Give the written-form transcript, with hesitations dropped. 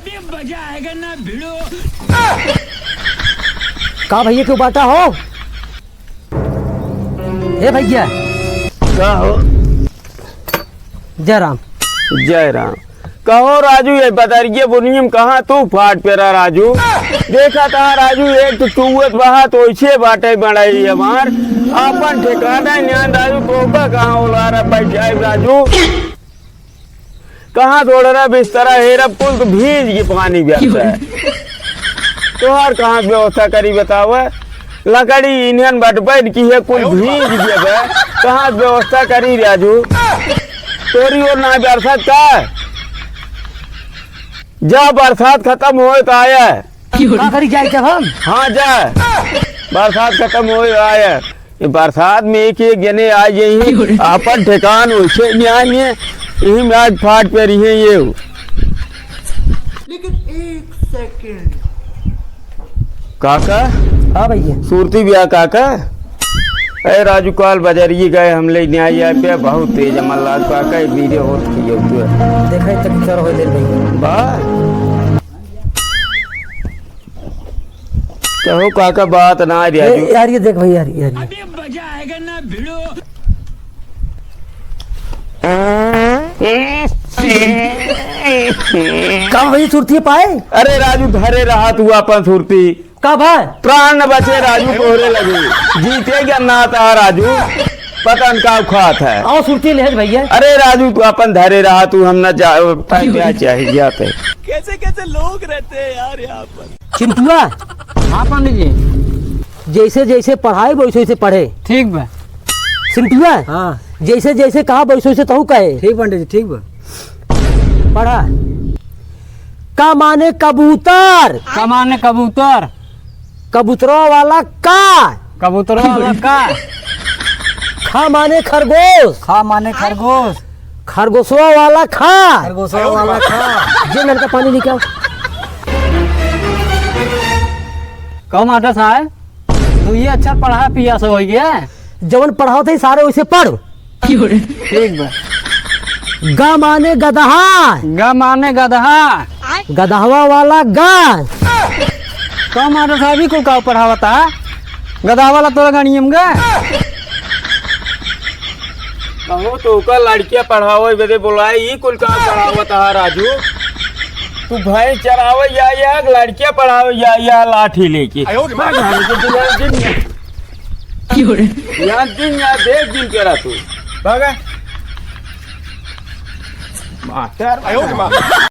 अभी मजा आएगा ना भिड़ो। का भैया क्यों बाटा हो? हे भैया का हो? जय राम। जय राम। कहो राजू, ये बदरिए बुनियम कहाँ तू फाट पेरा राजू? देखा था राजू, एक तो चुवत बहा तो इसे बाटे बड़ाई हमार अपन ठिकाना न्यान राजू। तोबा कहाँ उला रहा बैठ जाए राजू? कहाँ छोड़ रहा बिस्तरा हेरा पुल तो भीज की पानी बैठता है। तोहार कहाँ व्यवस्था करी बताओ? लकड़ी इंडियन बटबैठ की है, कुल भीज गया। कहाँ व्यवस्था करी राजू? तोरी और ना बरसात का जा, बरसात खत्म हो तो आया का करी जाए जब हम? हाँ जा, बरसात खत्म हो आया। ये बरसात में एक एक जने आ यही अपन ठिकान उसे न्याय यही में आज फाट पे रही है ये। लेकिन एक सेकंड काका हाँ भैया। सूरती बिया काका। अरे राजू कल बाजारिए गए हम ले न्याय आए पे बहुत तेज अमल काका एक वीडियो होत किए हुए देखा तक चर हो ले भैया। बा कहो काका बात ना राजू। यार ये देख भैया, यार अभी मजा आएगा ना भिड़ो। का भैया सुरती पाए? अरे राजू धरे रहा तू अपन सुरती का भाई? प्राण न बचे राजू, तोहरे लगे जीतेगा ना था राजू। पतन का खात है। आओ सुरती ले भैया। अरे राजू तू अपन धरे रहा, तू हम न जा क्या चाहिए जाते। कैसे कैसे लोग रहते हैं यार यहाँ पर। चिंटुआ हाँ पंडित जी। जैसे जैसे पढ़ाए वैसे वैसे पढ़े। ठीक बा। चिंटुआ हाँ जैसे जैसे कहा वैसे वैसे तहु कहे। ठीक पंडित जी, ठीक बा। पढ़ा। का माने कबूतर, कमाने कबूतर, कबूतरों वाला का। कबूतरों वाला का। खा माने खरगोश, खा माने खरगोश, खरगोशवा वाला खा। खरगोशों वाला खा। जे नल का पानी निकाल। कहो मास्टर साहब, तू ये अच्छा पढ़ा पिया से हो गया। जवन पढ़ाओ थे सारे वैसे पढ़। ठीक बा। गा माने गदहा, ग माने गदहा, गदहवा वाला गा। कहो मास्टर साहब ही को का पढ़ावता? गदहा वाला तोरा गणियम गा। कहो तो का लड़कियां पढ़ावे बेदे बोलाए ई कुल का पढ़ावत है राजू? तू भैंस चरावे या लड़कियां पढ़ावे या लाठी लेके यहाँ दिन या देख दिन करा तू भागा मास्टर।